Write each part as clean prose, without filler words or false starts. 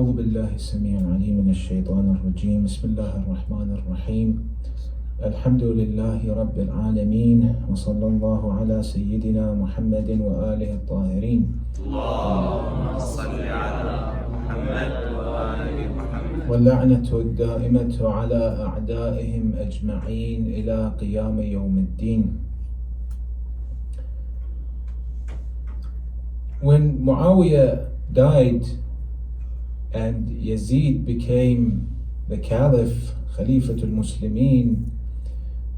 أعوذ بالله السميع العليم من الشيطان الرجيم. بسم الله الرحمن الرحيم. الحمد لله رب العالمين، وصلى الله على سيدنا محمد وآله الطاهرين. اللهم صل على محمد وآل محمد. واللعنة الدائمة على أعدائهم أجمعين إلى قيام يوم الدين. When Muawiyah died and Yazid became the Caliph, Khalifatul Muslimin,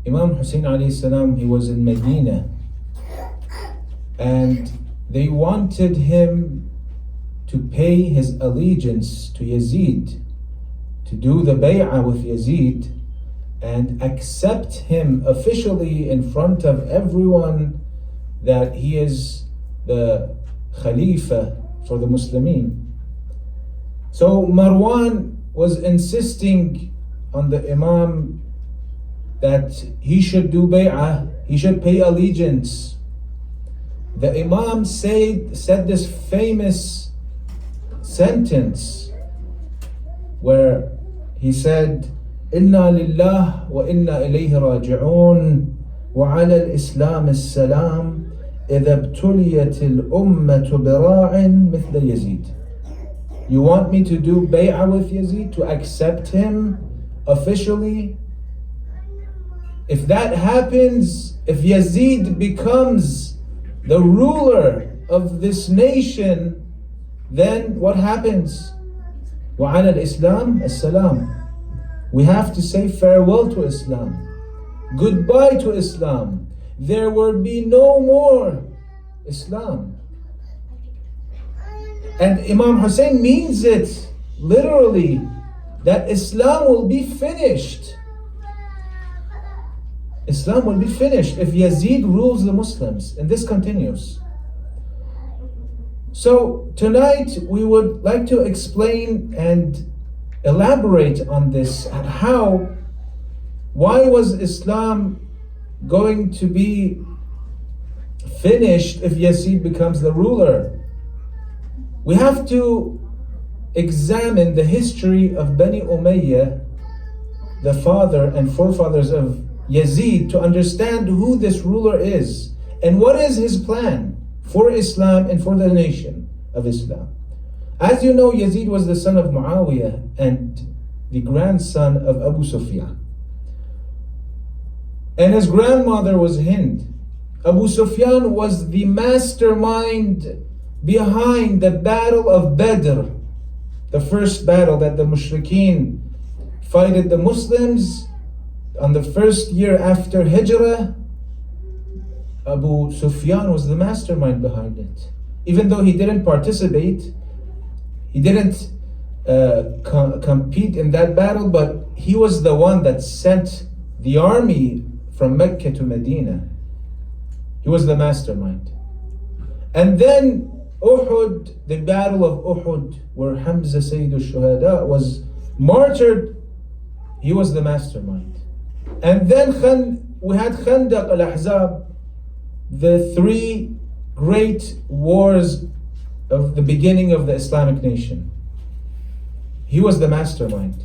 Imam Hussien alayhi salam, he was in Medina, and they wanted him to pay his allegiance to Yazid, to do the bay'ah with Yazid and accept him officially in front of everyone that he is the Khalifa for the Muslimin. So Marwan was insisting on the Imam that he should do bay'ah, he should pay allegiance. The Imam said this famous sentence where he said, Inna lillah wa inna ilayhi raji'un wa ala al-Islam as-salam إذا ابتليت الأمة براع مثل يزيد. You want me to do bay'ah with Yazid, to accept him officially? If that happens, if Yazid becomes the ruler of this nation, then what happens? وعلى الإسلام السلام. We have to say farewell to Islam, goodbye to Islam. There will be no more Islam. And Imam Hussien means it literally, that Islam will be finished. Islam will be finished if Yazid rules the Muslims. And this continues. So tonight we would like to explain and elaborate on this. Why was Islam going to be finished if Yazid becomes the ruler? We have to examine the history of Bani Umayyah, the father and forefathers of Yazid, to understand who this ruler is and what is his plan for Islam and for the nation of Islam. As you know, Yazid was the son of Muawiyah and the grandson of Abu Sufyan. And his grandmother was Hind. Abu Sufyan was the mastermind behind the battle of Badr, the first battle that the Mushrikeen fighted the Muslims on the first year after Hijrah. Abu Sufyan was the mastermind behind it. Even though he didn't participate, he didn't compete in that battle, but he was the one that sent the army from Mecca to Medina. He was the mastermind. And then Uhud, the battle of Uhud, where Hamza Sayyid al-Shuhada was martyred, he was the mastermind. And then we had Khandaq al-Ahzab, the three great wars of the beginning of the Islamic nation. He was the mastermind.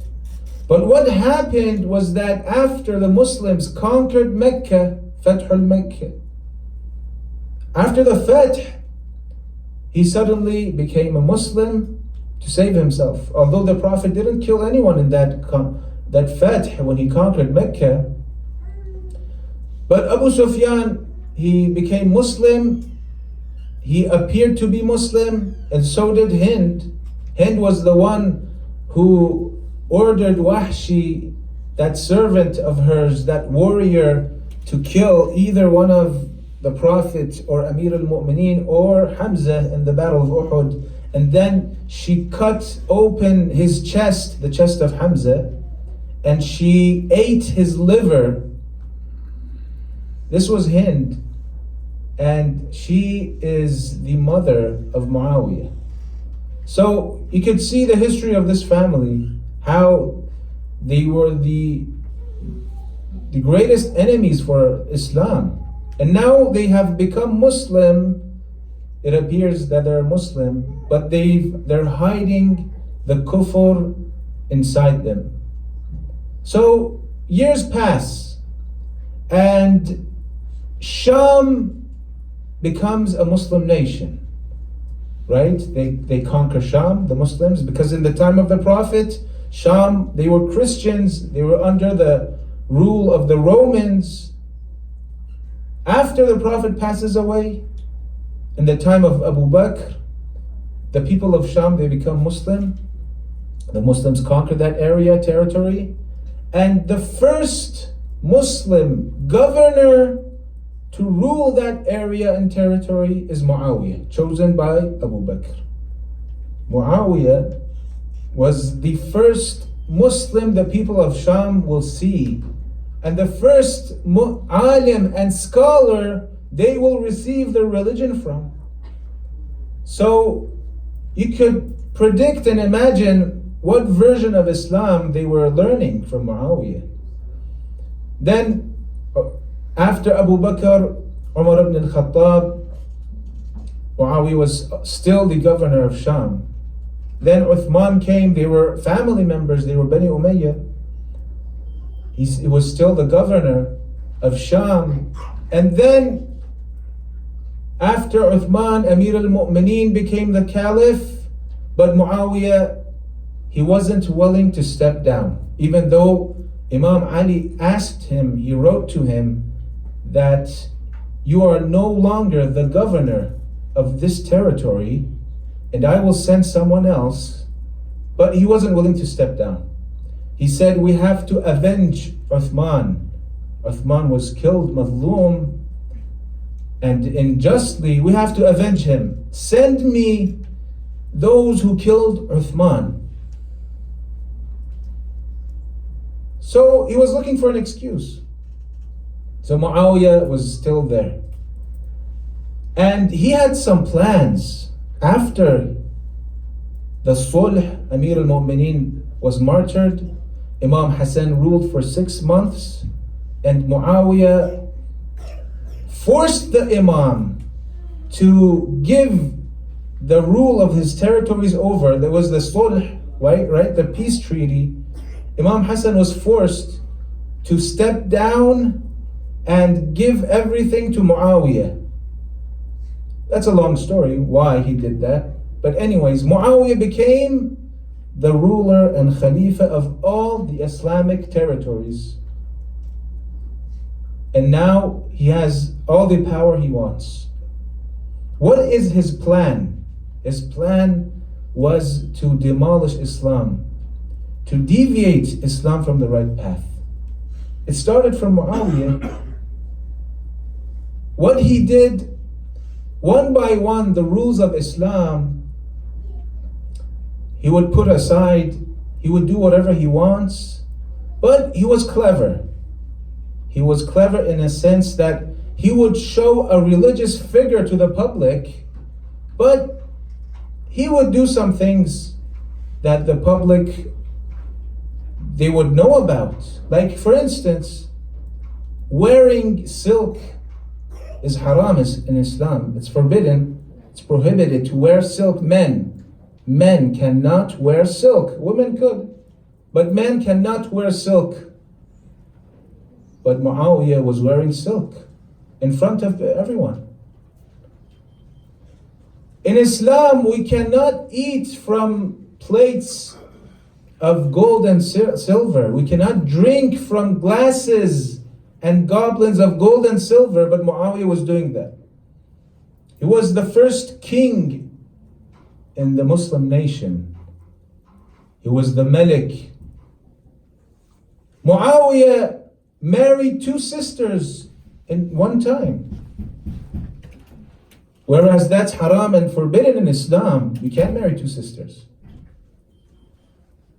But what happened was that after the Muslims conquered Mecca, Fath al-Mecca, after the Fath, he suddenly became a Muslim to save himself. Although the Prophet didn't kill anyone in that Fath when he conquered Mecca, but Abu Sufyan, he became Muslim. He appeared to be Muslim, and so did Hind. Hind was the one who ordered Wahshi, that servant of hers, that warrior, to kill either one of the Prophet or Amir al-Mu'mineen or Hamza in the battle of Uhud. And then she cut open his chest, the chest of Hamza, and she ate his liver. This was Hind, and she is the mother of Muawiyah. So you could see the history of this family, how they were the greatest enemies for Islam. And now they have become Muslim. It appears that they're Muslim, but they're hiding the kufr inside them. So years pass, and Sham becomes a Muslim nation, right? They conquer Sham, the Muslims, because in the time of the Prophet, Sham, they were Christians, they were under the rule of the Romans. After the Prophet passes away, in the time of Abu Bakr, the people of Sham, they become Muslim. The Muslims conquer that area, territory. And the first Muslim governor to rule that area and territory is Muawiyah, chosen by Abu Bakr. Muawiyah was the first Muslim the people of Sham will see, and the first alim and scholar they will receive their religion from. So you could predict and imagine what version of Islam they were learning from Muawiyah. Then after Abu Bakr, Umar ibn al-Khattab, Muawiyah was still the governor of Sham. Then Uthman came, they were family members, they were Bani Umayyah. He was still the governor of Sham. And then after Uthman, Amir al-Mu'mineen became the caliph, but Muawiyah, he wasn't willing to step down. Even though Imam Ali asked him, he wrote to him that you are no longer the governor of this territory, and I will send someone else. But he wasn't willing to step down. He said, we have to avenge Uthman. Uthman was killed, Madloom, and unjustly, we have to avenge him. Send me those who killed Uthman. So he was looking for an excuse. So Muawiyah was still there. And he had some plans. After the Sulh, Amir al-Mu'mineen was martyred, Imam Hussien ruled for 6 months, and Muawiyah forced the Imam to give the rule of his territories over. There was the Sulh, right? The peace treaty. Imam Hussien was forced to step down and give everything to Muawiyah. That's a long story, why he did that. But anyways, Muawiyah became the ruler and Khalifa of all the Islamic territories. And now he has all the power he wants. What is his plan? His plan was to demolish Islam, to deviate Islam from the right path. It started from Muawiyah. What he did, one by one, the rules of Islam, he would put aside, he would do whatever he wants, but he was clever. He was clever in a sense that he would show a religious figure to the public, but he would do some things that the public, they would know about. Like, for instance, wearing silk is haram in Islam. It's forbidden, it's prohibited to wear silk. Men cannot wear silk. Women could, but men cannot wear silk. But Muawiyah was wearing silk in front of everyone. In Islam, we cannot eat from plates of gold and silver. We cannot drink from glasses and goblets of gold and silver, but Muawiyah was doing that. He was the first king in the Muslim nation. He was the Malik. Muawiyah married 2 sisters in one time. Whereas that's haram and forbidden in Islam. You can't marry 2 sisters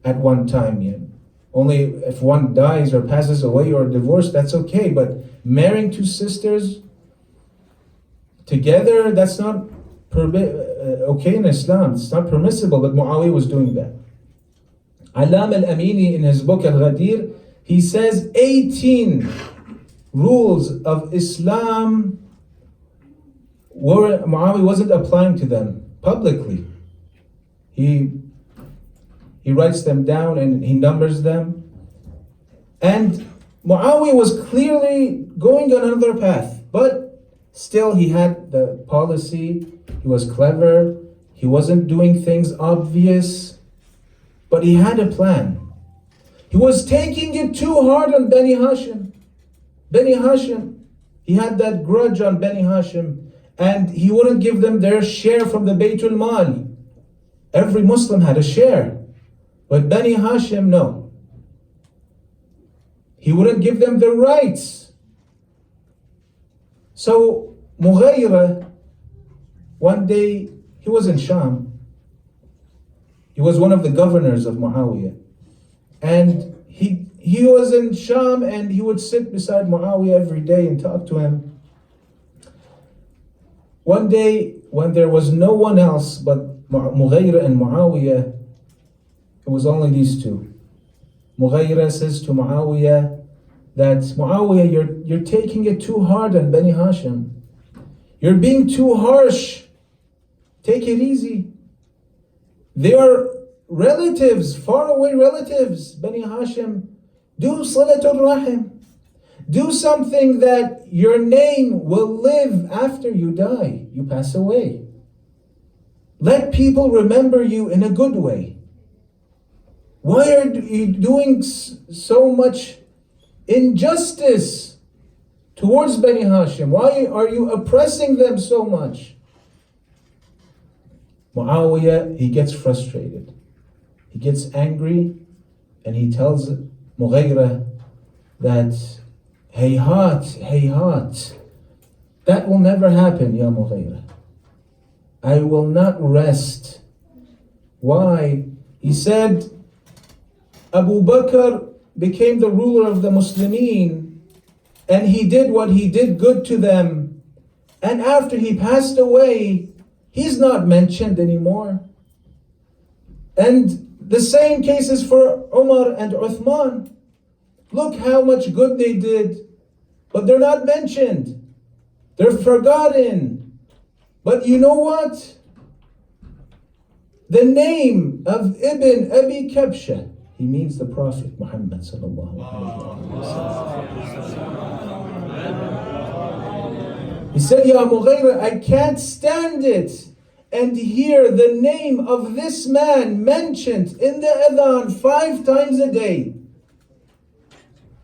at one time. Yeah. Only if one dies or passes away or divorced, that's okay. But marrying 2 sisters together, that's not okay in Islam. It's not permissible, but Muawiyah was doing that. Alam al-Amini, in his book Al-Ghadir, he says 18 rules of Islam Muawiyah wasn't applying to them publicly. He He writes them down and he numbers them. And Muawiyah was clearly going on another path, but still he had the policy. He was clever. He wasn't doing things obvious, but he had a plan. He was taking it too hard on Bani Hashim. Bani Hashim, he had that grudge on Bani Hashim, and he wouldn't give them their share from the Baytul Mal. Every Muslim had a share, but Bani Hashim, no. He wouldn't give them their rights. So Mughayra, one day, he was in Sham. He was one of the governors of Muawiyah. And he was in Sham, and he would sit beside Muawiyah every day and talk to him. One day, when there was no one else but Mughayra and Muawiyah, it was only these two. Mughayra says to Muawiyah that, Muawiyah, you're taking it too hard on Bani Hashim. You're being too harsh. Take it easy. They are relatives, faraway relatives, Bani Hashim. Do Salatul Rahim. Do something that your name will live after you die, you pass away. Let people remember you in a good way. Why are you doing so much injustice towards Bani Hashim? Why are you oppressing them so much? Muawiyah, he gets frustrated. He gets angry, and he tells Mughayra that, hayhat, that will never happen, ya Mughayra. I will not rest. Why? He said, Abu Bakr became the ruler of the Muslimin, and he did what he did good to them. And after he passed away, he's not mentioned anymore. And the same case is for Umar and Uthman. Look how much good they did, but they're not mentioned. They're forgotten. But you know what? The name of Ibn Abi Kabsha, he means the Prophet Muhammad sallallahu alaihi wasallam. He said, Ya Mughayra, I can't stand it and hear the name of this man mentioned in the adhan 5 times a day.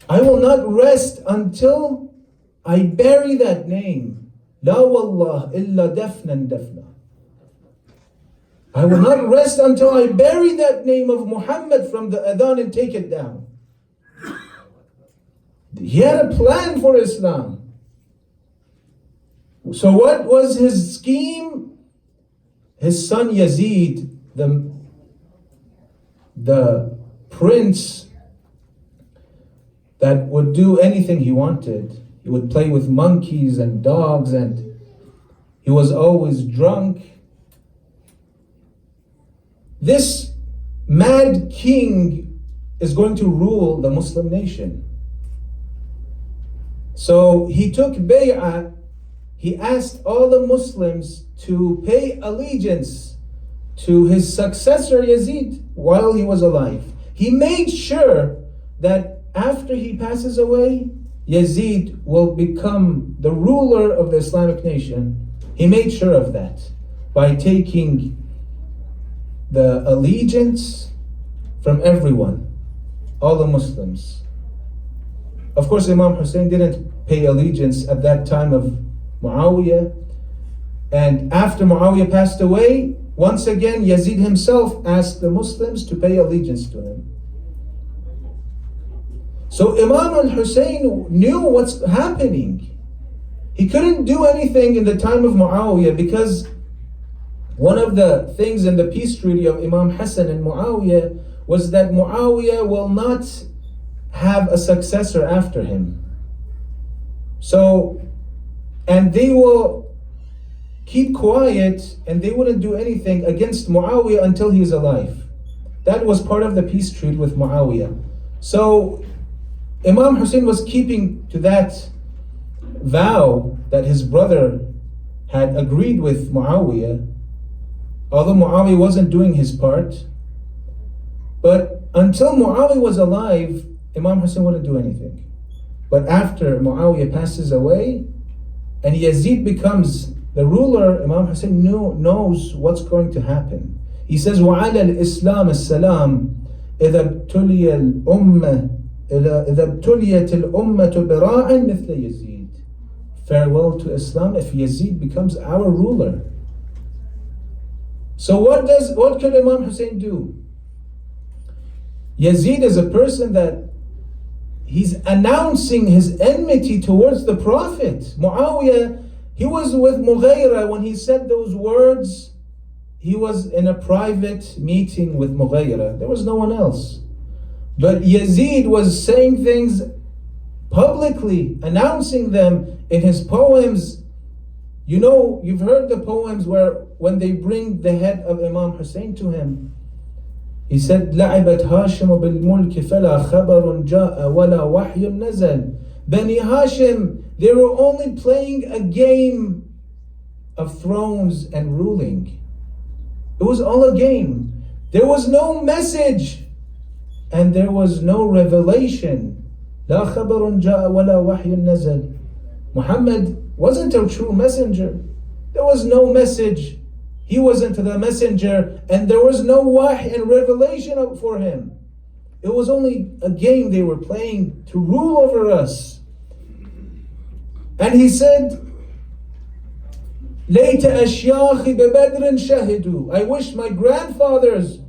I will not rest until I bury that name. La wallah illa dafnan dafna. I will not rest until I bury that name of Muhammad from the adhan and take it down. He had a plan for Islam. So what was his scheme? His son Yazid, the prince that would do anything he wanted. He would play with monkeys and dogs, and he was always drunk. This mad king is going to rule the Muslim nation. So he took bay'ah. He asked all the Muslims to pay allegiance to his successor Yazid while he was alive. He made sure that after he passes away, Yazid will become the ruler of the Islamic nation. He made sure of that by taking the allegiance from everyone, all the Muslims. Of course, Imam Hussien didn't pay allegiance at that time of Muawiyah. And after Muawiyah passed away, once again Yazid himself asked the Muslims to pay allegiance to him. So Imam al-Husayn knew what's happening. He couldn't do anything in the time of Muawiyah because one of the things in the peace treaty of Imam Hassan and Muawiyah was that Muawiyah will not have a successor after him. So, and they will keep quiet and they wouldn't do anything against Muawiyah until he's alive. That was part of the peace treaty with Muawiyah. So Imam Hussien was keeping to that vow that his brother had agreed with Muawiyah, although Muawiyah wasn't doing his part. But until Muawiyah was alive, Imam Hussien wouldn't do anything. But after Muawiyah passes away and Yazid becomes the ruler, Imam Hussien knows what's going to happen. He says, وَعَلَى الْإِسْلَامِ السَّلَامِ إِذَا ابْتُلِيَتِ الْأُمَّةُ بِرَاعٍ مِثْلَ يَزِيدٍ. Farewell to Islam if Yazid becomes our ruler. So what could Imam Hussien do? Yazid is a person that he's announcing his enmity towards the Prophet. Muawiyah, he was with Mughayra when he said those words. He was in a private meeting with Mughayra. There was no one else. But Yazid was saying things publicly, announcing them in his poems. You know, you've heard the poems where when they bring the head of Imam Hussien to him, he said, لعبت هاشم بالملك فلا خبر جاء ولا وحي نزل. Bani Hashim, they were only playing a game of thrones and ruling. It was all a game. There was no message and there was no revelation. لا خبر جاء ولا وحي نزل. Muhammad wasn't a true messenger. There was no message. He wasn't the messenger, and there was no wahy and revelation for him. It was only a game they were playing to rule over us. And he said, لَيْتَ أَشْيَاخِ بِبَدْرٍ شَهِدُوا. I wish my grandfathers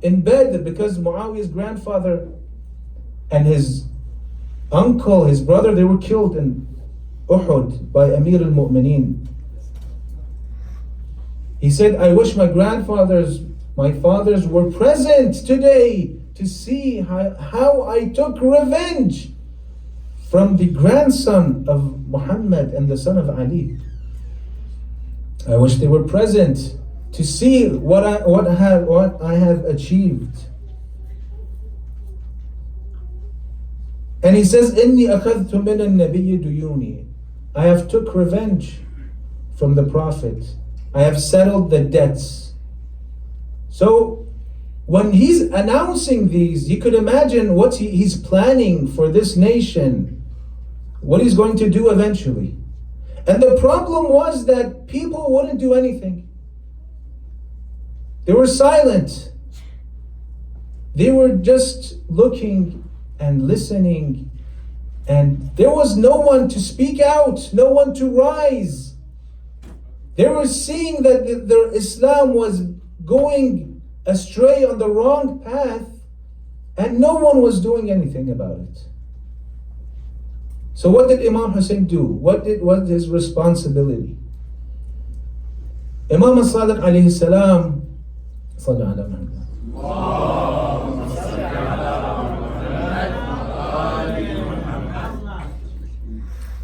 in Badr, because Muawiyah's grandfather and his uncle, his brother, they were killed in Uhud by Amir al-Mu'mineen. He said, I wish my fathers were present today to see how I took revenge from the grandson of Muhammad and the son of Ali. I wish they were present to see what I have achieved. And he says, إِنِّي أَخَذْتُ مِنَ النَّبِيِّ دُيُونِي. I have took revenge from the Prophet. I have settled the debts. So when he's announcing these, you could imagine what he's planning for this nation, what he's going to do eventually. And the problem was that people wouldn't do anything. They were silent. They were just looking and listening, and there was no one to speak out, no one to rise. They were seeing that their Islam was going astray on the wrong path, and no one was doing anything about it. So what did Imam Hussien do? What was his responsibility? Imam Sadiq alayhi salam, sallallahu alayhi wa.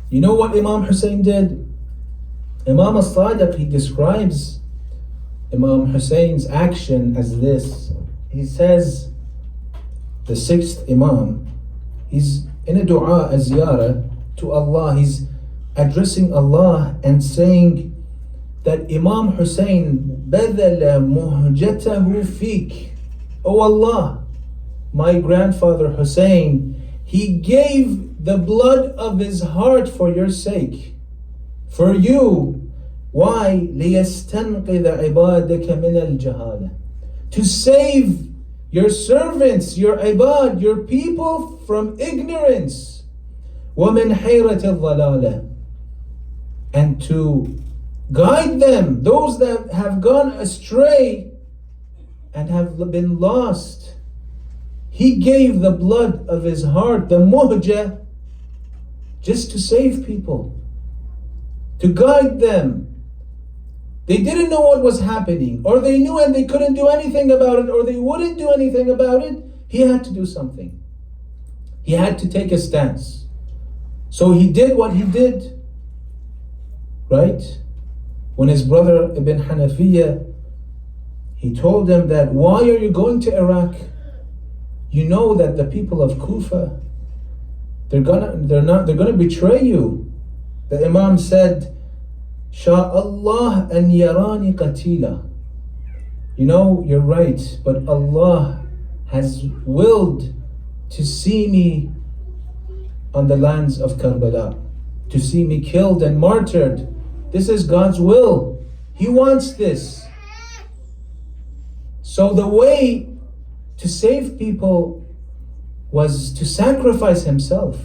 You know what Imam Hussien did? Imam al-Sadiq, he describes Imam Hussein's action as this. He says, the sixth Imam, he's in a dua, a ziyarah to Allah. He's addressing Allah and saying that Imam Hussein badala muhjatahu fik. Oh Allah, my grandfather Hussein, he gave the blood of his heart for your sake. For you. Why? لِيَسْتَنْقِذَ عِبَادَكَ مِنَ الْجَهَالَةِ. To save your servants, your ibad, your people from ignorance. وَمِنْ حَيْرَةِ الضَّلَالَةِ. And to guide them, those that have gone astray and have been lost. He gave the blood of his heart, the muhjah, just to save people, to guide them. They didn't know what was happening, or they knew and they couldn't do anything about it, or they wouldn't do anything about it. He had to do something. He had to take a stance. So he did what he did, right? When his brother Ibn Hanafiya, he told him that, why are you going to Iraq? You know that the people of Kufa, they're gonna betray you. The Imam said, Sha Allah an yarani qatila. You know, you're right, but Allah has willed to see me on the lands of Karbala, to see me killed and martyred. This is God's will. He wants this. So the way to save people was to sacrifice himself.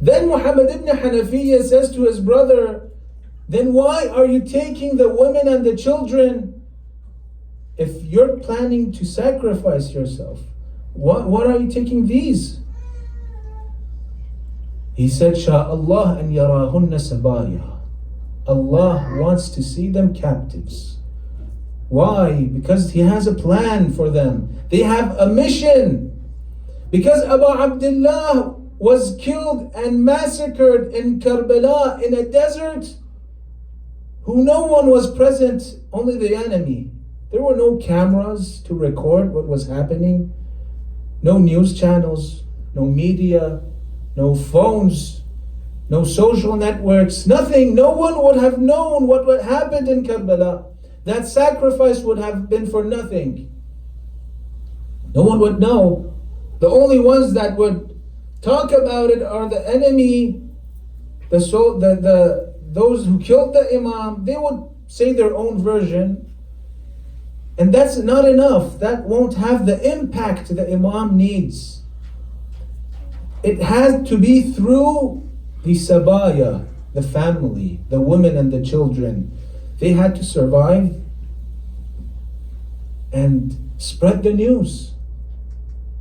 Then Muhammad ibn Hanafiya says to his brother, then why are you taking the women and the children? If you're planning to sacrifice yourself, what are you taking these? He said, Sha'Allah an yarahunna sabaya. Allah wants to see them captives. Why? Because He has a plan for them. They have a mission. Because Abu Abdullah was killed and massacred in Karbala in a desert, who no one was present, only the enemy. There were no cameras to record what was happening, no news channels, no media, no phones, no social networks, nothing. No one would have known what happened in Karbala. That sacrifice would have been for nothing. No one would know. The only ones that would talk about it are the enemy, those who killed the Imam. They would say their own version. And that's not enough. That won't have the impact the Imam needs. It had to be through the sabaya, the family, the women and the children. They had to survive and spread the news.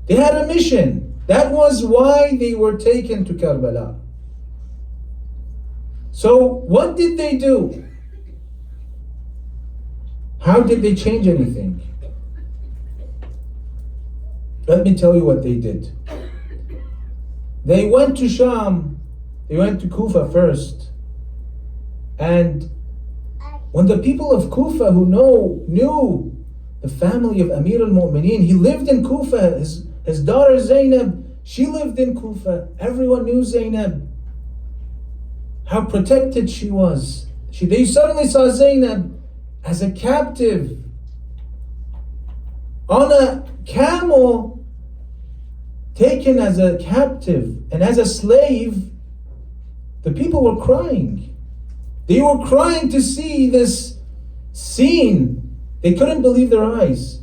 They had a mission. That was why they were taken to Karbala. So what did they do? How did they change anything? Let me tell you what they did. They went to Sham. They went to Kufa first. And when the people of Kufa who knew the family of Amir al-Mu'mineen, he lived in Kufa. His daughter Zainab, she lived in Kufa. Everyone knew Zainab, how protected she was. They suddenly saw Zainab as a captive on a camel, taken as a captive and as a slave. The people were crying. They were crying to see this scene. They couldn't believe their eyes.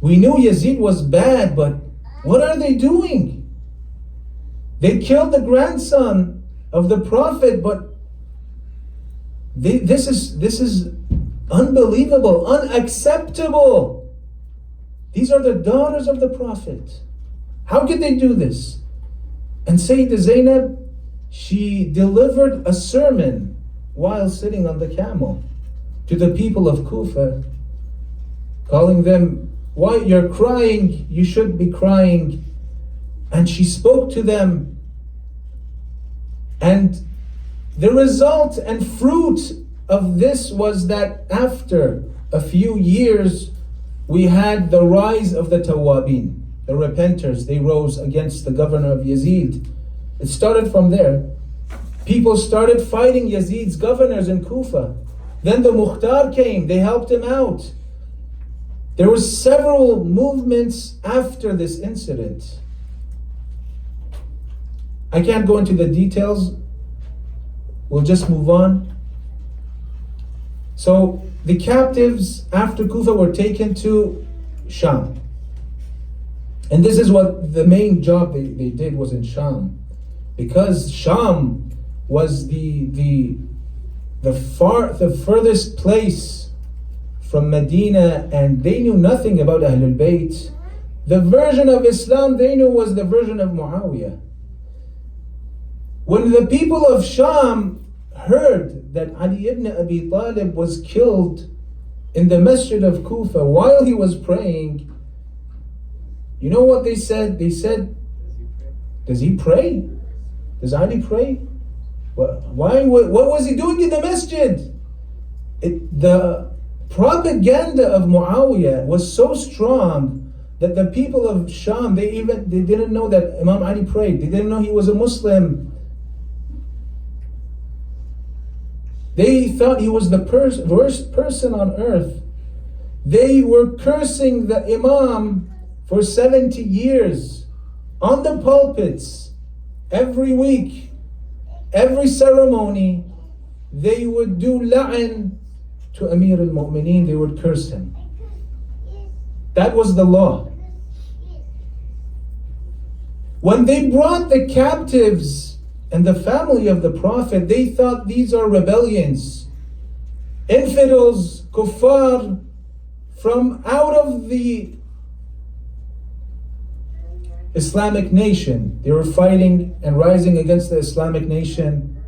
We knew Yazid was bad, but what are they doing? They killed the grandson of the Prophet, but this is unbelievable, unacceptable. These are the daughters of the Prophet. How could they do this? And Sayyidah Zainab, she delivered a sermon while sitting on the camel to the people of Kufa, calling them, why you're crying, you should be crying. And she spoke to them. And the result and fruit of this was that after a few years, we had the rise of the Tawabin, the repenters. They rose against the governor of Yazid. It started from there. People started fighting Yazid's governors in Kufa. Then the Mukhtar came, they helped him out. There were several movements after this incident. I can't go into the details. We'll just move on. So the captives after Kufa were taken to Sham. And this is what the main job they did was in Sham. Because Sham was the furthest place from Medina, and they knew nothing about Ahlul Bayt. The version of Islam they knew was the version of Muawiyah. When the people of Sham heard that Ali ibn Abi Talib was killed in the masjid of Kufa while he was praying, you know what they said? They said, does he pray? Does Ali pray? What was he doing in the masjid? The propaganda of Muawiyah was so strong that the people of Sham, they didn't know that Imam Ali prayed. They didn't know he was a Muslim. They thought he was the worst person on earth. They were cursing the Imam for 70 years on the pulpits. Every week, every ceremony, they would do la'an to Amir al-Mu'mineen. They would curse him. That was the law. When they brought the captives and the family of the Prophet, they thought these are rebellions, infidels, kuffar, from out of the Islamic nation. They were fighting and rising against the Islamic nation.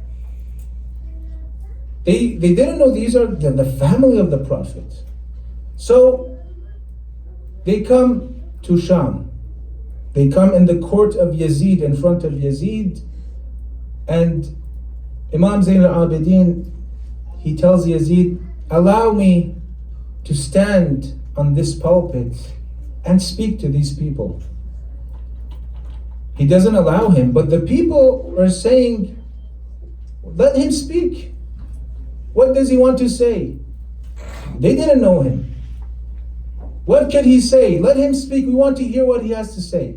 They didn't know these are the family of the Prophet. So they come to Sham. They come in the court of Yazid, in front of Yazid, and Imam Zayn al-Abidin, he tells Yazid, allow me to stand on this pulpit and speak to these people. He doesn't allow him, but the people are saying, let him speak. What does he want to say? They didn't know him. What can he say? Let him speak. We want to hear what he has to say.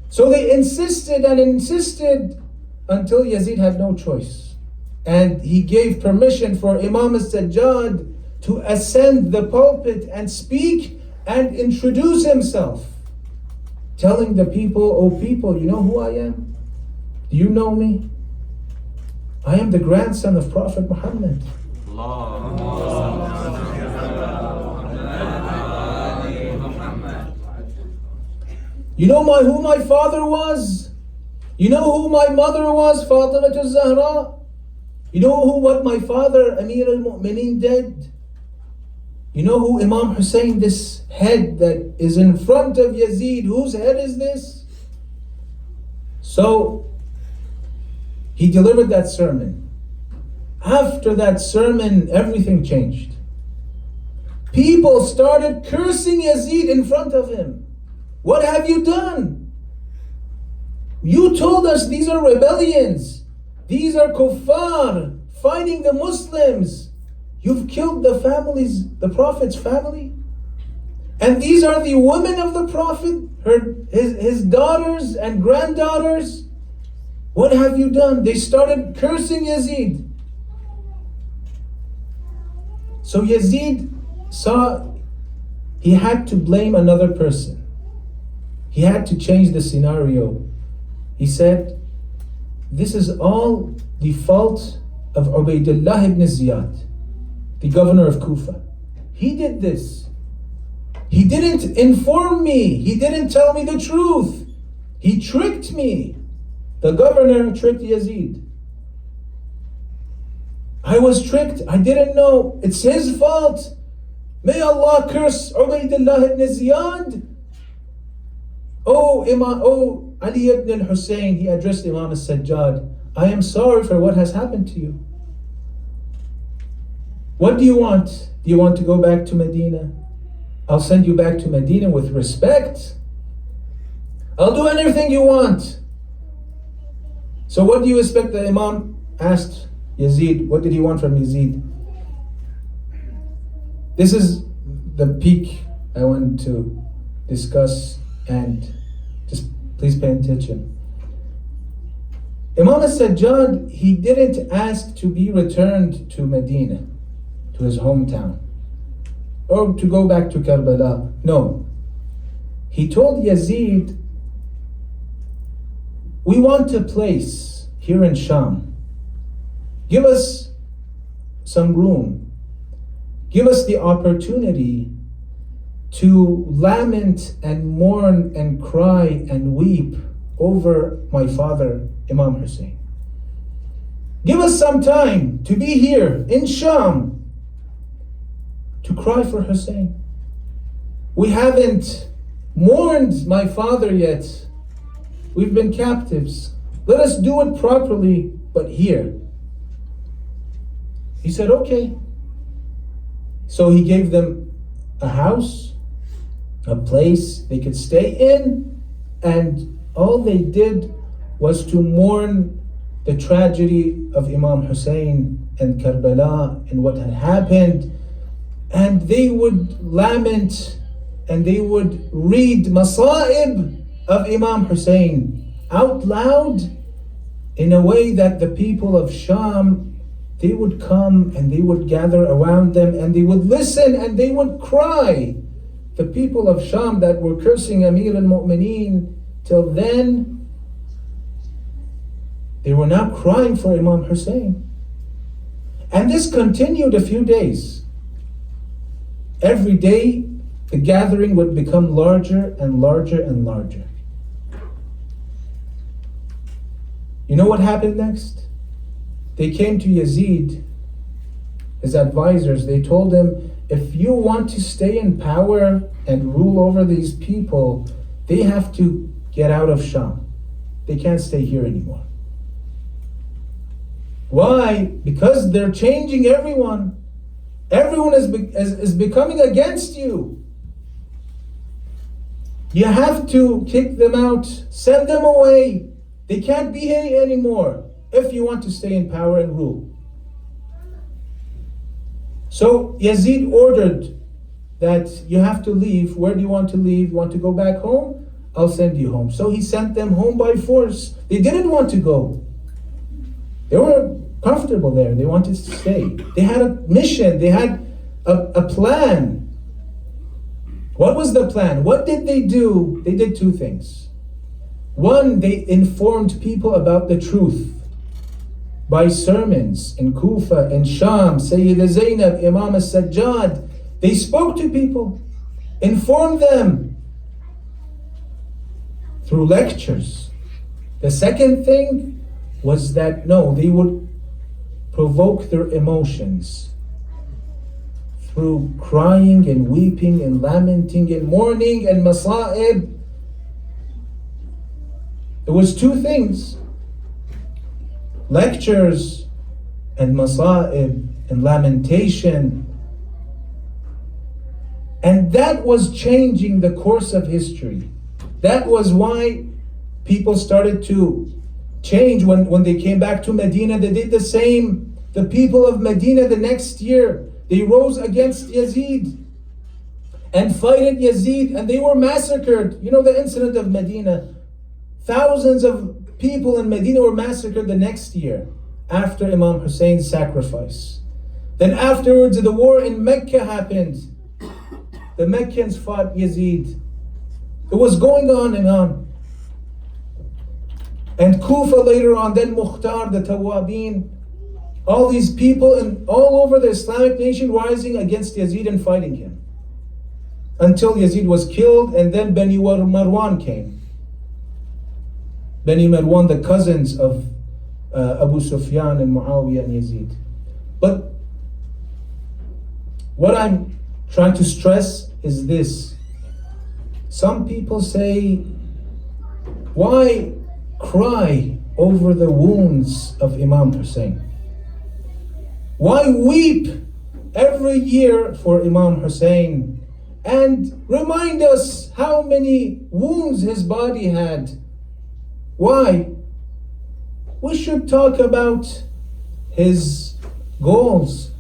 So they insisted and insisted until Yazid had no choice. And he gave permission for Imam al-Sajjad to ascend the pulpit and speak and introduce himself, telling the people, oh people, you know who I am? Do you know me? I am the grandson of Prophet Muhammad. You know who my father was? You know who my mother was, Fatima al-Zahra? You know what my father, Amir al-Mu'mineen, did? You know who Imam Hussien, this head that is in front of Yazid, whose head is this? So he delivered that sermon. After that sermon, everything changed. People started cursing Yazid in front of him. What have you done? You told us these are rebellions. These are kuffar fighting the Muslims. You've killed the families, the Prophet's family. And these are the women of the Prophet, his daughters and granddaughters. What have you done? They started cursing Yazid. So Yazid saw he had to blame another person. He had to change the scenario. He said, this is all the fault of Ubaydullah ibn Ziyad, the governor of Kufa. He did this. He didn't inform me. He didn't tell me the truth. He tricked me. The governor tricked Yazid. I was tricked. I didn't know. It's his fault. May Allah curse Ubaydullah ibn Ziyad. Oh Ali ibn al-Hussein, he addressed Imam al-Sajjad, I am sorry for what has happened to you. What do you want? Do you want to go back to Medina? I'll send you back to Medina with respect. I'll do anything you want. So what do you expect? The Imam asked Yazid, what did he want from Yazid? This is the peak I want to discuss, and just please pay attention. Imam al-Sajjad, he didn't ask to be returned to Medina, to his hometown, or to go back to Karbala. No. He told Yazid, we want a place here in Sham. Give us some room. Give us the opportunity to lament and mourn and cry and weep over my father, Imam Hussien. Give us some time to be here in Sham to cry for Hussien. We haven't mourned my father yet. We've been captives. Let us do it properly, but here. He said, okay. So he gave them a house, a place they could stay in, and all they did was to mourn the tragedy of Imam Hussien and Karbala and what had happened. and they would lament and they would read Masa'ib of Imam Hussien out loud in a way that the people of Sham, they would come and they would gather around them and they would listen and they would cry. The people of Sham that were cursing Amir al-Mu'mineen till then, they were now crying for Imam Hussien. And this continued a few days. Every day, the gathering would become larger and larger and larger. You know what happened next? They came to Yazid, his advisors. They told him, if you want to stay in power and rule over these people, they have to get out of Sham. They can't stay here anymore. Why? Because they're changing everyone. Everyone is becoming against you. You have to kick them out, send them away. They can't be here anymore if you want to stay in power and rule. So Yazid ordered that you have to leave. Where do you want to leave? You want to go back home? I'll send you home. So he sent them home by force. They didn't want to go. They were comfortable there. They wanted to stay. They had a mission. They had a plan. What was the plan? What did they do? They did two things. One, they informed people about the truth by sermons in Kufa, in Sham, Sayyida Zainab, Imam al-Sajjad. They spoke to people, informed them through lectures. The second thing was that, no, they would provoke their emotions through crying and weeping and lamenting and mourning and masa'ib. It was two things: lectures and masa'ib and lamentation. And that was changing the course of history. That was why people started to change. When they came back to Medina, they did the same. The people of Medina the next year, they rose against Yazid and fighted Yazid, and they were massacred. You know the incident of Medina. Thousands of people in Medina were massacred the next year after Imam Hussein's sacrifice. Then afterwards, the war in Mecca happened. The Meccans fought Yazid. It was going on and on. And Kufa later on, then Mukhtar, the Tawabin, all these people and all over the Islamic nation rising against Yazid and fighting him. Until Yazid was killed, and then Bani Marwan came. Bani Marwan, the cousins of Abu Sufyan and Muawiyah and Yazid. But what I'm trying to stress is this. Some people say, why cry over the wounds of Imam Hussien? Why weep every year for Imam Hussien and remind us how many wounds his body had? Why? We should talk about his goals,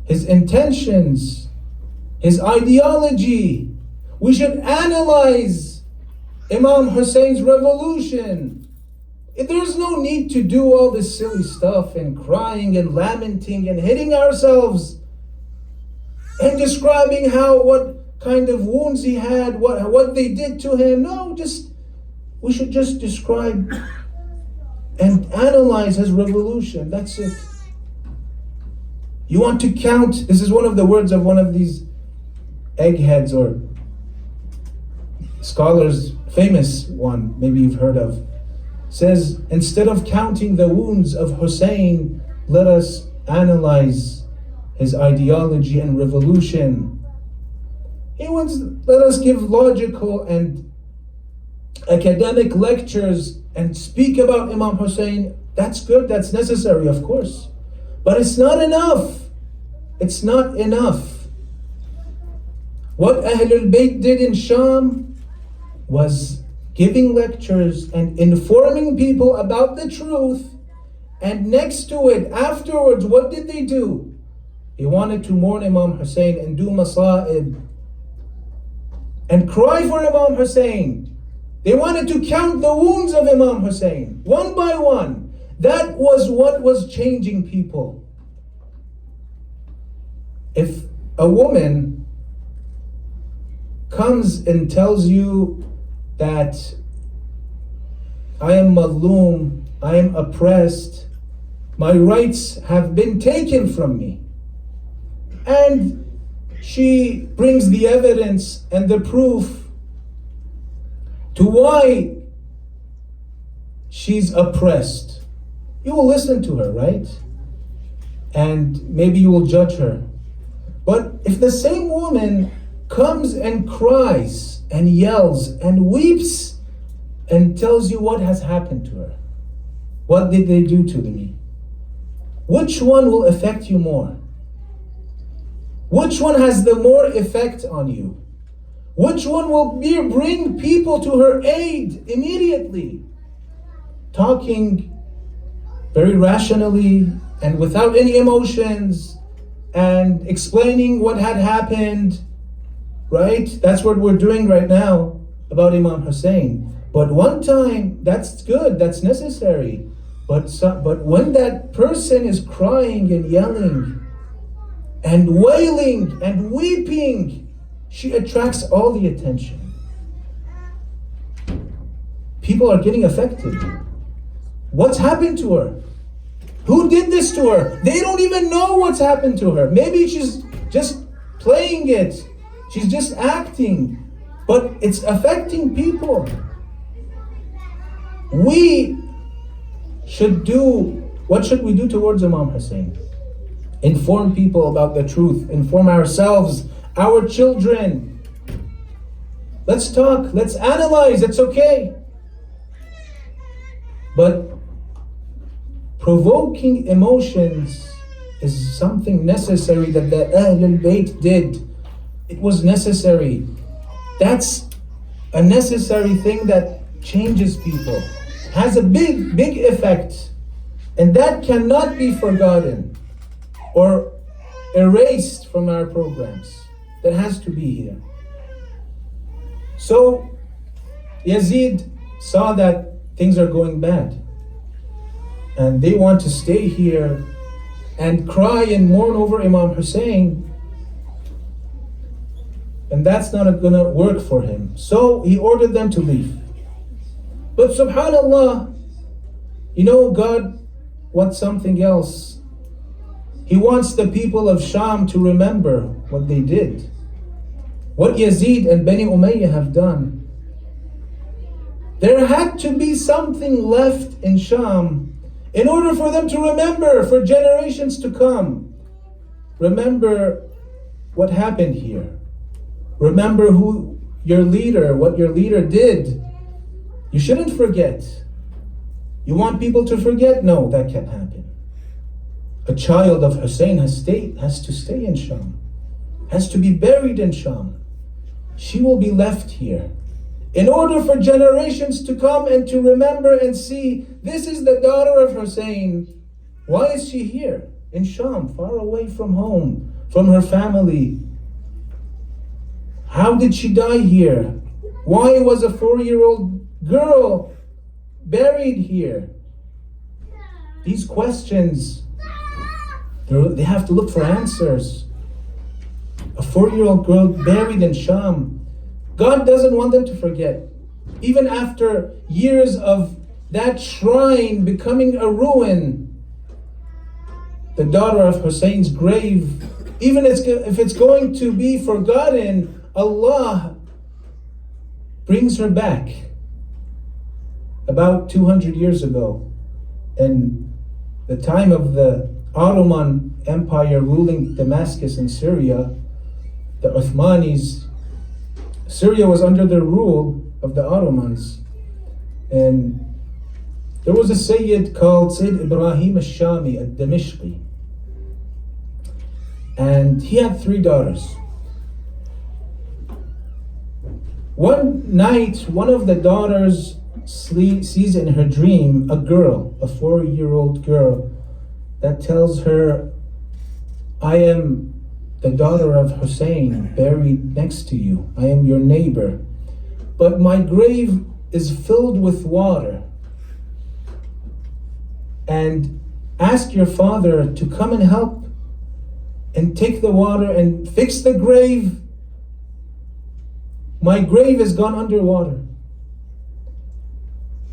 his intentions, his ideology. We should analyze Imam Hussein's revolution. There's no need to do all this silly stuff and crying and lamenting and hitting ourselves and describing what kind of wounds he had, what they did to him. No, we should just describe and analyze his revolution. That's it. You want to count, this is one of the words of one of these eggheads or scholars, famous one, maybe you've heard of, says, instead of counting the wounds of Hussein, let us analyze his ideology and revolution. He wants, let us give logical and academic lectures and speak about Imam Hussein. That's good, that's necessary, of course. But it's not enough. It's not enough. What Ahlul Bayt did in Sham was giving lectures and informing people about the truth. And next to it, afterwards, what did they do? He wanted to mourn Imam Hussien and do masa'ib and cry for Imam Hussien. They wanted to count the wounds of Imam Hussien one by one. That was what was changing people. If a woman comes and tells you that I am madloom, I am oppressed, my rights have been taken from me, and she brings the evidence and the proof to why she's oppressed, you will listen to her, right? And maybe you will judge her. But if the same woman comes and cries and yells and weeps and tells you what has happened to her, what did they do to me, which one will affect you more? Which one has the more effect on you? Which one will bring people to her aid immediately? Talking very rationally and without any emotions and explaining what had happened, right? That's what we're doing right now about Imam Hussien. But one time, that's good, that's necessary. But when that person is crying and yelling and wailing and weeping, she attracts all the attention. People are getting affected. What's happened to her? Who did this to her? They don't even know what's happened to her. Maybe she's just playing it. She's just acting. But it's affecting people. We should do, what should we do towards Imam Hussien? Inform people about the truth. Inform ourselves, our children. Let's talk, let's analyze, it's okay. But provoking emotions is something necessary that the Ahlul Bayt did. It was necessary. That's a necessary thing that changes people. Has a big effect. And that cannot be forgotten or erased from our programs. That has to be here. So Yazid saw that things are going bad. And they want to stay here and cry and mourn over Imam Hussien. And that's not going to work for him. So he ordered them to leave. But subhanAllah, you know, God wants something else. He wants the people of Sham to remember what they did. What Yazid and Bani Umayyah have done. There had to be something left in Sham in order for them to remember for generations to come. Remember what happened here. Remember who your leader, what your leader did. You shouldn't forget. You want people to forget? No, that can't happen. A child of Hussien has to stay in Sham, has to be buried in Sham. She will be left here in order for generations to come and to remember and see, this is the daughter of Hussien. Why is she here in Sham, far away from home, from her family? How did she die here? Why was a 4-year-old girl buried here? These questions, they have to look for answers. A 4-year-old girl buried in Sham. God doesn't want them to forget. Even after years of that shrine becoming a ruin, the daughter of Hussein's grave, even if it's going to be forgotten, Allah brings her back. About 200 years ago, in the time of the Ottoman Empire ruling Damascus in Syria, the Uthmanis, Syria was under the rule of the Ottomans. And there was a Sayyid called Sayyid Ibrahim al-Shami al-Damishqi. And he had 3 daughters. One night, one of the daughters sees in her dream a girl, a 4-year-old girl, that tells her, I am the daughter of Hussein buried next to you. I am your neighbor. But my grave is filled with water. And ask your father to come and help and take the water and fix the grave. My grave has gone underwater.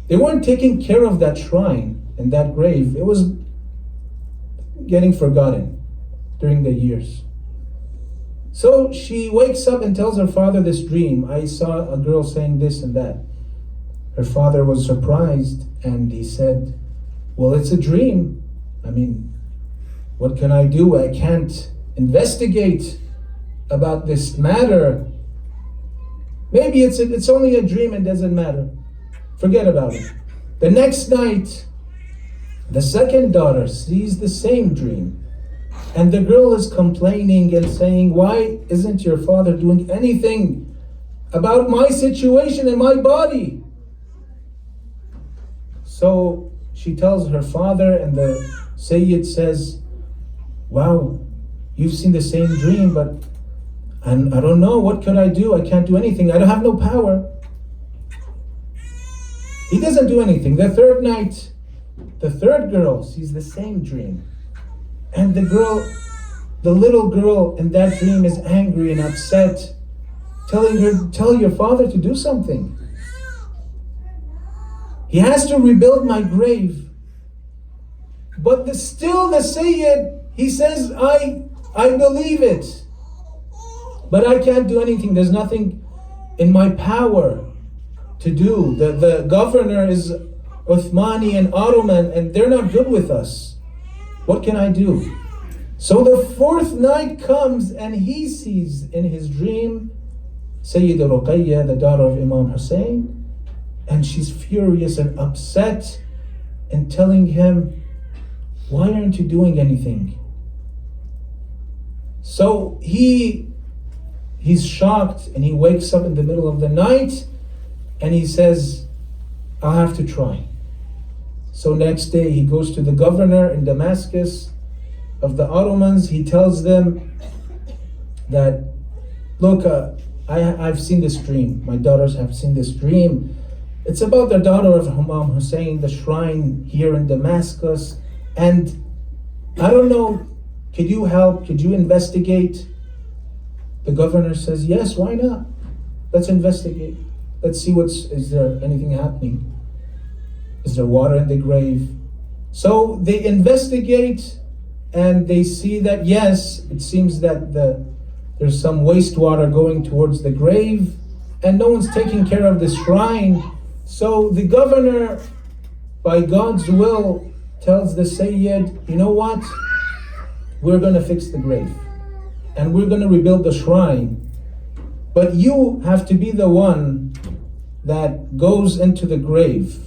They weren't taking care of that shrine and that grave. It was getting forgotten during the years. So she wakes up and tells her father this dream. I saw a girl saying this and that. Her father was surprised and he said, well, it's a dream. I mean, what can I do? I can't investigate about this matter. Maybe it's only a dream and doesn't matter. Forget about it. The next night, the second daughter sees the same dream. And the girl is complaining and saying, why isn't your father doing anything about my situation and my body? So she tells her father, and the Sayyid says, wow, you've seen the same dream, but I don't know, what could I do? I can't do anything. I don't have no power. He doesn't do anything. The third night, the third girl sees the same dream. And the little girl in that dream is angry and upset, telling her, tell your father to do something. He has to rebuild my grave. But still the Sayyid, he says, I believe it. But I can't do anything. There's nothing in my power to do. The governor is Uthmani and Ottoman, and they're not good with us. What can I do? So the fourth night comes and he sees in his dream Sayyida Ruqayya, the daughter of Imam Hussien, and she's furious and upset and telling him, why aren't you doing anything? So he's shocked and he wakes up in the middle of the night and he says, I'll have to try. So next day he goes to the governor in Damascus of the Ottomans. He tells them that, look, I've seen this dream. My daughters have seen this dream. It's about the daughter of Imam Hussien, the shrine here in Damascus. And I don't know, could you help? Could you investigate? The governor says, yes, why not? Let's investigate. Let's see is there anything happening? Is there water in the grave? So they investigate and they see that yes, it seems that there's some wastewater going towards the grave and no one's taking care of the shrine. So the governor, by God's will, tells the Sayyid, you know what? We're going to fix the grave and we're going to rebuild the shrine. But you have to be the one that goes into the grave.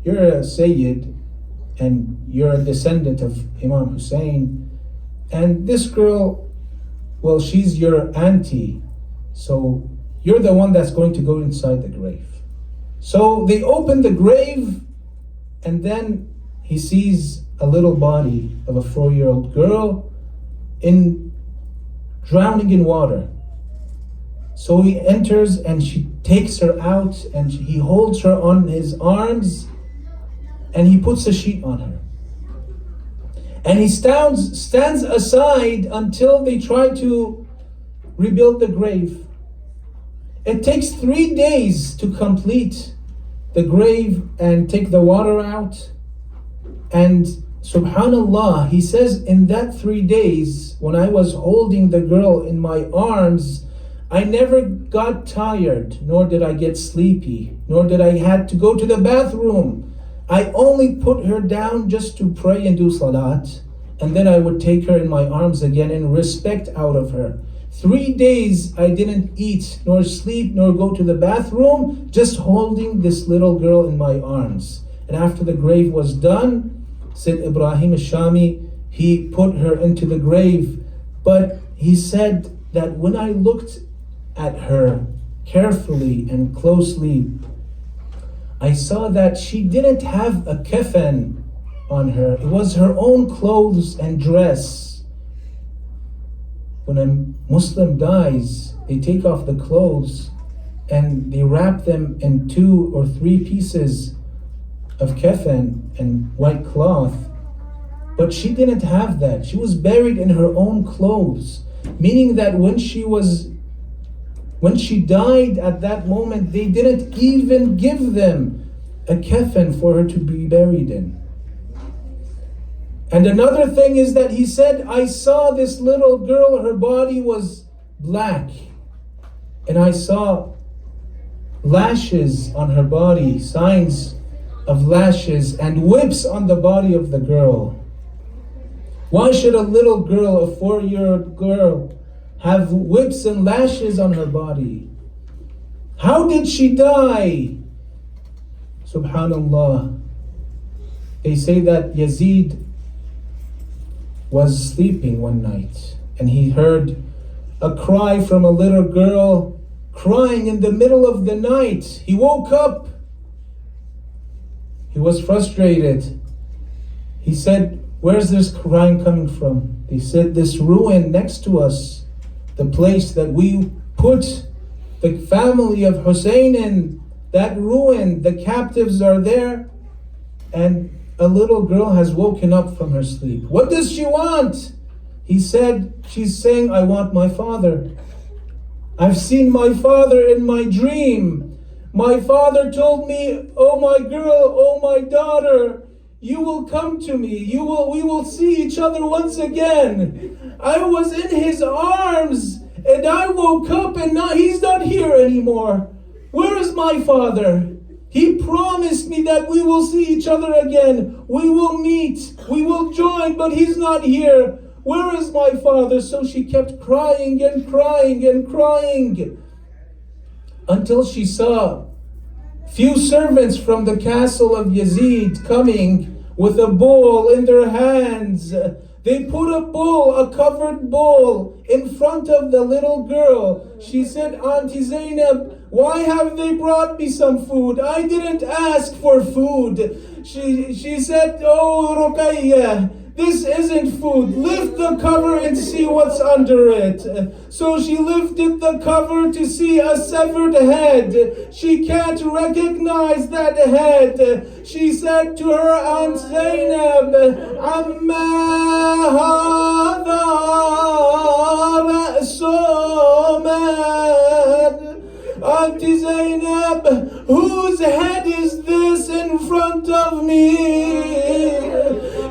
You're a Sayyid and you're a descendant of Imam Hussien. And this girl, well, she's your auntie. So you're the one that's going to go inside the grave. So they open the grave and then he sees a little body of a 4-year-old girl drowning in water. So he enters and she takes her out and he holds her on his arms and he puts a sheet on her. And he stands aside until they try to rebuild the grave. It takes 3 days to complete the grave and take the water out. And subhanallah, he says, in that 3 days, when I was holding the girl in my arms, I never got tired, nor did I get sleepy, nor did I had to go to the bathroom. I only put her down just to pray and do salat, and then I would take her in my arms again in respect out of her. 3 days I didn't eat, nor sleep, nor go to the bathroom, just holding this little girl in my arms. And after the grave was done, said Ibrahim al-Shami, he put her into the grave. But he said that when I looked at her carefully and closely, I saw that she didn't have a kafan on her. It was her own clothes and dress. when a Muslim dies, they take off the clothes and they wrap them in 2 or 3 pieces of kafan and white cloth. But she didn't have that. She was buried in her own clothes, meaning that when she died at that moment, they didn't even give them a kafan for her to be buried in. And another thing is that he said, I saw this little girl, her body was black, and I saw lashes on her body, signs of lashes, and whips on the body of the girl. Why should a little girl, a 4-year-old girl, have whips and lashes on her body? How did she die? Subhanallah. They say that Yazid was sleeping one night and he heard a cry from a little girl crying in the middle of the night. He woke up. He was frustrated. He said, where's this crying coming from? They said, this ruin next to us, the place that we put the family of Hussien in, that ruin, the captives are there, and a little girl has woken up from her sleep. What does she want? He said, she's saying, I want my father. I've seen my father in my dream. My father told me, oh my girl, oh my daughter, you will come to me. We will see each other once again. I was in his arms and I woke up and now he's not here anymore. Where is my father? He promised me that we will see each other again. We will meet. We will join, but he's not here. Where is my father? So she kept crying and crying and crying until she saw few servants from the castle of Yazid coming with a bowl in their hands. They put a bowl, a covered bowl, in front of the little girl. She said, Auntie Zainab, why have they brought me some food? I didn't ask for food. She said, oh Ruqayya, this isn't food. Lift the cover and see what's under it. So she lifted the cover to see a severed head. She can't recognize that head. She said to her Aunt Zainab, Amma hadha ra'su man. Auntie Zainab, whose head is this in front of me?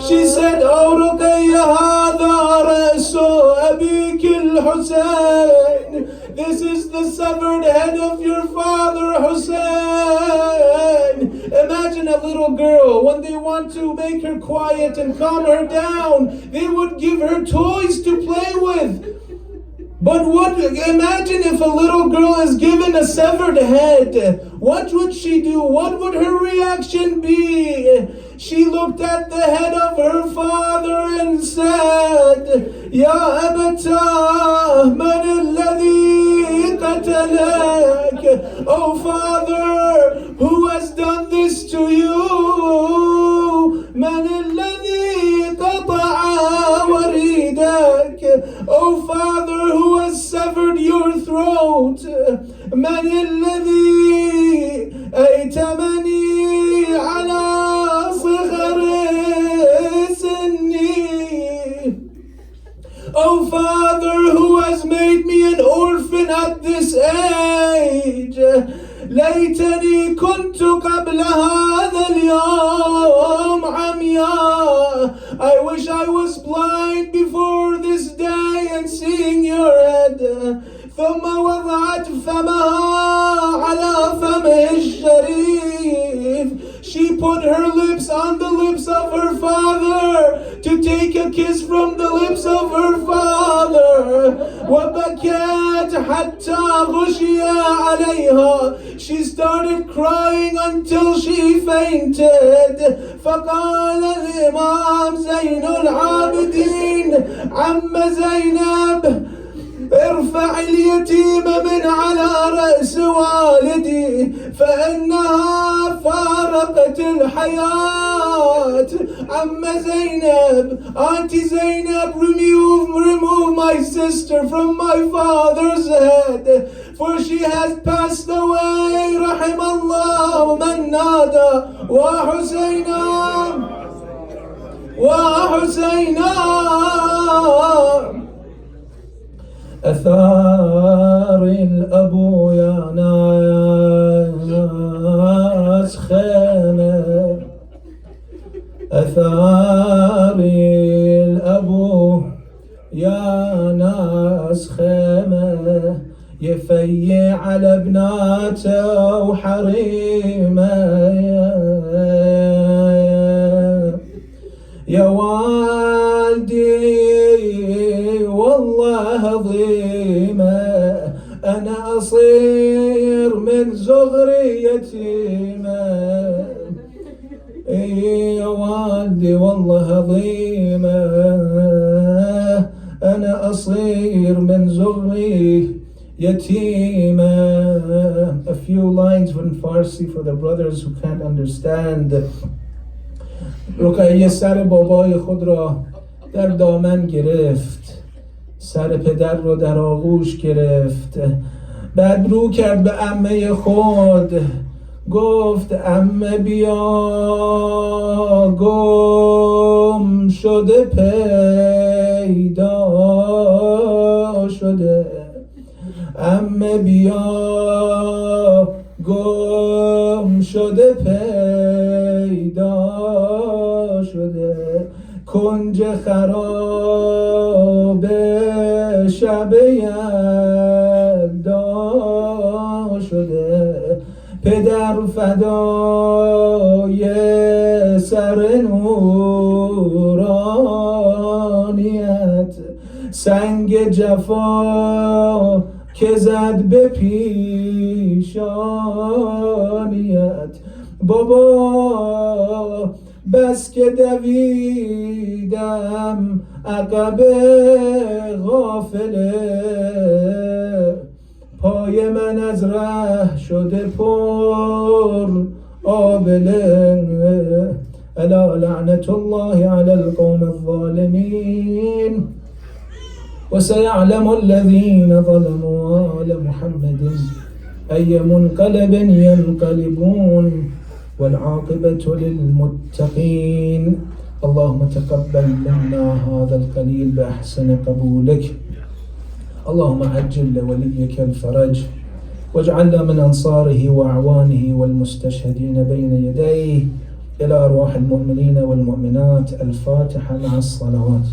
She said, oh Ruqayya, hadha ra'su abik al-Husayn. This is the severed head of your father Hussein. Imagine a little girl, when they want to make her quiet and calm her down, they would give her toys to play with. But imagine if a little girl is given a severed head. What would she do? What would her reaction be? She looked at the head of her father and said, Ya abata, man alladhi qatalak. Oh father, who has done this to you? Man alladhi qata'a waridak. Oh father, who has severed your throat? Man alladhi aytamani ala sighar sinni. Oh father, who has made me an orphan at this age? ليتني كنت قبل هذا اليوم عمياء. I wish I was blind before this day and seeing your head. ثم وضعت فمها على فمه الشريف. She put her lips on the lips of her father to take a kiss from the lips of her father. وبكت حتى غشي عليها. She started crying until she fainted. فقال الإمام زين العابدين عم زينب ارفع اليتيم من على رأس والدي فإنها فارقت الحياة. عم زينب, Auntie Zainab, remove my sister from my father's head, for she has passed away. رحم الله من نادى وحسينا وحسينا. أثار الأبو يا ناس خيمة، أثار الأبو يا ناس خيمة، يفيع على بناته وحريمه. يا والدي والله عظيمة، أنا أصير من صغري يتيمة. يا والدي والله عظيمة، أنا أصير من صغري يتيمة. A few lines in Farsi for the brothers who can't understand. رقیه سر بابای خود را در دامن گرفت، سر پدر را در آغوش گرفت، بعد رو کرد به عمه خود، گفت عمه بیا، گم شده پیدا شده. عمه بیا، گم شده پیدا شده. کنج خراب شب یلدا شده. پدر فدای سر نورانیت، سنگ جفا که زد به پیشانیت. بابا بس که دویدم عقب غافله، پای من از ره شده پر آبله. الا لعنة الله على القوم الظالمين وسيعلم الذين ظلموا آل محمد أي منقلب ينقلبون والعاقبة للمتقين. اللهم تقبل منا هذا القليل بأحسن قبولك. اللهم عجل لوليك الفرج، واجعلنا من أنصاره وأعوانه والمستشهدين بين يديه. إلى أرواح المؤمنين والمؤمنات. الفاتحة مع الصلوات.